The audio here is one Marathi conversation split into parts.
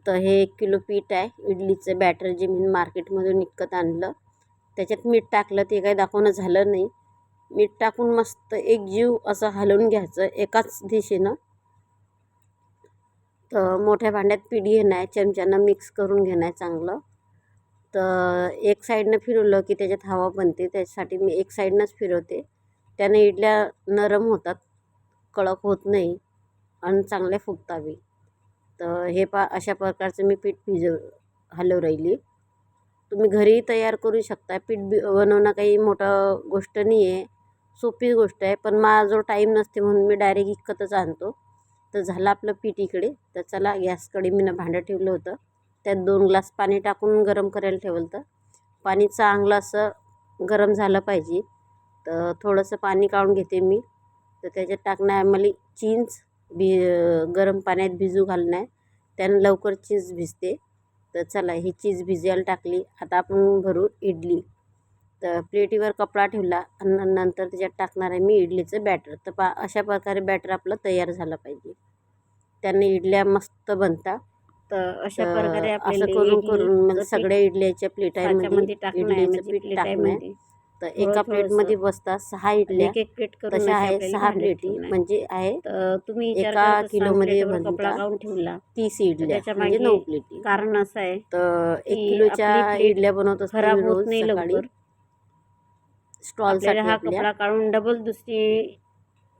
तर हे 1 किलो पीठ आहे इडलीचं बॅटर जे मी मार्केटमधून विकत आणलं. त्याच्यात मीठ टाकलं, ते काही दाखवणं झालं नाही. मीठ टाकून मस्त एकजीव असं हलवून घ्यायचं एकाच दिशेनं. तर मोठ्या भांड्यात पीठ घेणं आहे, चमच्यानं मिक्स करून घेणं आहे चांगलं. तर एक साईडनं फिरवलं की त्याच्यात हवा बनते, त्याच्यासाठी मी एक साईडनंच फिरवते. त्याने इडल्या नरम होतात, कडक होत नाही आणि चांगल्या फुगतावी. तर हे अशा प्रकारचं मी पीठ हलवू राहिली. तुम्ही घरीही तयार करू शकता. पीठ बनवणं काही मोठं गोष्ट नाही आहे, सोपी गोष्ट आहे. पण माझा टाईम नसते म्हणून मी डायरेक्ट विकतच आणतो. तर झालं आपलं पीठ इकडे. तर चला गॅसकडे मी भांडं ठेवलं होतं, त्यात 2 ग्लास पाणी टाकून गरम करायला ठेवलं होतं. पाणी चांगलं असं गरम झालं पाहिजे. तर थोडंसं पाणी काढून घेते मी. तर त्याच्यात टाकणं आहे मला चिंच. गरम पाण्यात भिजू घालणं आहे, त्यानं लवकर चीज भिजते. तर चला ही चीज भिजायला टाकली. आता आपण भरू इडली. तर प्लेटीवर कपडा ठेवला आणि नंतर त्याच्यात टाकणार आहे मी इडलीचं बॅटर. तर अशा प्रकारे बॅटर आपलं तयार झालं पाहिजे, त्याने इडल्या मस्त बनतात. तर अशा प्रकारे असं करून करून मला सगळ्या इडल्याच्या प्लेटामध्ये इडलीचं पीठ टाकणं आहे. तर एका प्लेटमध्ये बसतात 6 इडल्या. एक प्लेट करून तशा आहे 6 प्लेटी, म्हणजे आहे तुम्ही एका किलोमध्ये कपडा बनतात काढून ठेवला 30 इडल्या, म्हणजे 9 प्लेटी. कारण असं आहे तर 1 किलोच्या इडल्या बनवत असतो मी रोज सकाळी स्टॉलसाठी. हा कपडा काढून डबल दुसरी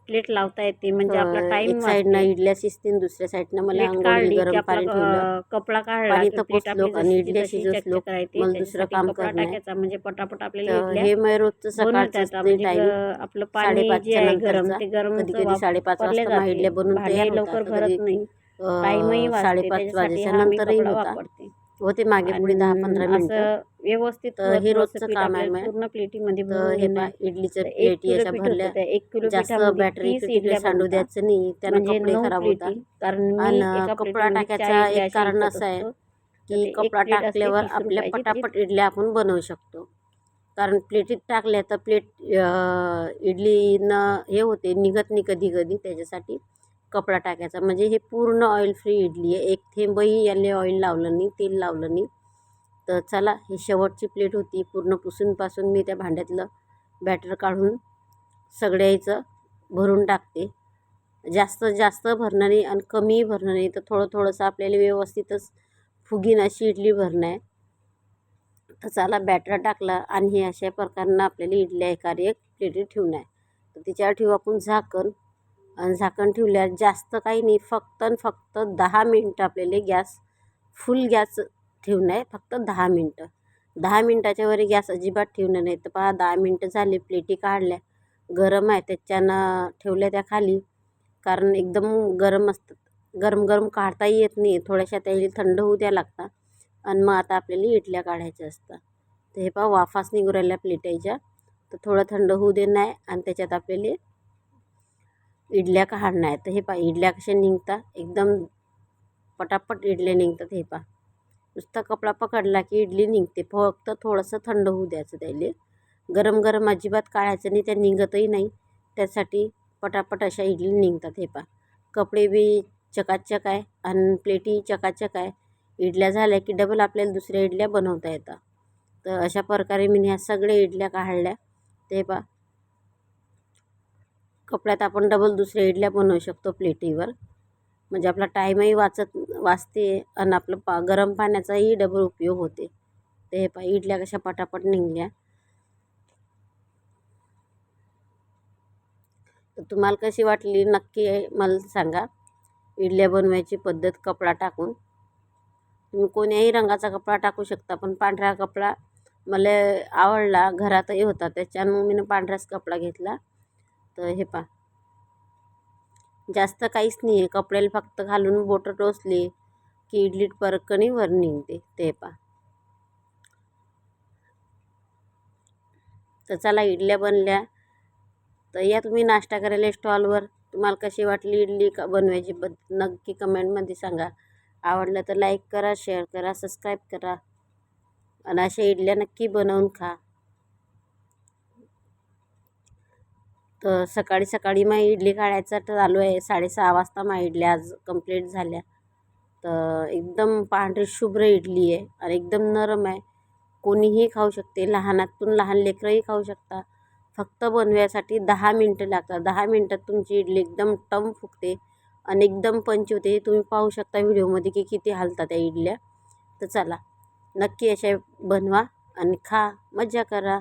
प्लेट लावता येते, म्हणजे आपला टाइम एक साईडनं इडल्या शिजतील, दुसऱ्या साईडनं मला अंघोळी गरम पाणी ठेवलं, कपडा काढला पाणी तपसलो आणि इडल्या शिजवलो. मला दुसरं काम करणं म्हणजे पटापट आपल्याला तर हे मी रोजचं सकाळचं टाईम आपलं पाणी 5:30च्या आहे गरम, ते गरम कधी कधी 5:30 वाजता मग इडल्या बनवून तयार लवकर होतात. भरत नाही, टाईमही 5:30 वाजेच्या नंतरही होते मागे पुढे 10-15 मिनिटं. व्यवस्थित. तर हे रोजचं काम आहे मी. पूर्ण प्लेटीमध्ये तर हे इडलीच्या प्लेटी अशा भरल्या. 1 किलो जास्त पिठामध्ये बॅटरी 30 तिकडे इडल्या सांडू बनतात. द्यायचं नाही, त्यानं म्हणजे कपडे 9 खराब प्लेटी. होतात. कारण मी आणि एका कपडा प्लेटीमध्ये टाकायचा 4 इडल्या एक अशा कारण विकत असं आहे असतो. की एक कपडा प्लेट असते टाकल्यावर 30 आपल्या रुपयाची. पटापट इडल्या आपण बनवू शकतो. कारण प्लेटीत टाकल्या तर इडलीनं हे होते, निघत नाही कधी कधी. त्याच्यासाठी कपडा टाकायचा. म्हणजे हे पूर्ण ऑइल फ्री इडली आहे, एक थेंबही याला ऑइल लावलं नाही, तेल लावलं नाही. तर चला ही शेवटची प्लेट होती. पूर्ण पुसूनपासून मी त्या भांड्यातलं बॅटर काढून सगळ्याचं भरून टाकते. जास्त भरणं नाही आणि कमीही भरणं नाही, तर थोडंसं आपल्याला व्यवस्थितच फुगीन अशी इडली भरणं आहे. तर चला बॅटर टाकला आणि हे अशा प्रकारानं आपल्याला इडल्या एक प्लेटी ठेवून आहे. तर तिच्यावर ठेवू आपण झाकण. आणि झाकण ठेवल्यावर जास्त काही नाही, फक्त 10 मिनटं आपल्याला फुल गॅस ठेवणं आहे. फक्त 10 मिनटं. 10 मिनटाच्या वर गॅस अजिबात ठेवणं नाही. तर 10 मिनटं झाले, प्लेटी काढल्या. गरम आहे त्याच्यानं ठेवल्या त्या खाली, कारण एकदम गरम असतात. गरम काढताही येत नाही, थोड्याशा त्याला थंड होऊ द्या लागतात. आणि मग आता आपल्याला इडल्या काढायच्या असतात. तर हे वाफाच निघू राहिल्या प्लेटाच्या. तर थोडं थंड होऊ देणं आहे आणि त्याच्यात आपल्याला इडल्या काढणं आहे. तर हे इडल्या कशा निघतात, एकदम पटापट इडल्या निघतात. हे नुसता कपडा पकडला की इडली निघते. फक्त थोडंसं थंड होऊ द्यायचं त्याला. गरम अजिबात काढायचं नाही, त्या निघतही नाही. त्यासाठी पटापट अशा इडली निघतात. हे कपडे बी चकाचक आहे आणि प्लेटी चकाचक आहे. इडल्या झाल्या की डबल आपल्याला दुसऱ्या इडल्या बनवता येतात. तर अशा प्रकारे मी ह्या सगळ्या इडल्या काढल्या. ते कपड्यात आपण डबल दुसऱ्या इडल्या बनवू शकतो प्लेटीवर. म्हणजे आपला टाईमही वाचते आणि आपलं गरम पाण्याचाही डबल उपयोग होते. ते इडल्या कशा पटापट निघल्या. तर तुम्हाला कशी वाटली नक्की मला सांगा. इडल्या बनवायची पद्धत कपडा टाकून. तुम्ही कोण्याही रंगाचा कपडा टाकू शकता, पण पांढरा कपडा मला आवडला, घरातही होता, त्याच्यानं मी पांढराच कपडा घेतला. तर हे जास्त काहीच नाही आहे, कपड्याला फक्त घालून बोटं टोचले की इडली परकणी वर निघते. ते तर चला इडल्या बनल्या. तर या तुम्ही नाश्ता करायला स्टॉलवर. तुम्हाला कशी वाटली इडली बनवायची पद्धत नक्की कमेंटमध्ये सांगा. आवडलं तर लाईक करा, शेअर करा, सबस्क्राईब करा आणि अशा इडल्या नक्की बनवून खा. तर सकाळी मग इडली काढायचा चालू आहे. 6:30 वाजता मग इडल्या आज कंप्लीट झाल्या. तर तर एकदम पांढरी शुभ्र इडली आहे आणि एकदम नरम आहे. कोणीही खाऊ शकते, लहानातून लहान लेकरंही खाऊ शकता. फक्त बनवायसाठी 10 मिनटं लागतात. 10 मिनटात तुमची इडली एकदम टम फुगते आणि एकदम पंच होते. हे तुम्ही पाहू शकता व्हिडिओमध्ये की किती हालतात त्या इडल्या. तर चला नक्की अशा बनवा आणि खा, मजा करा.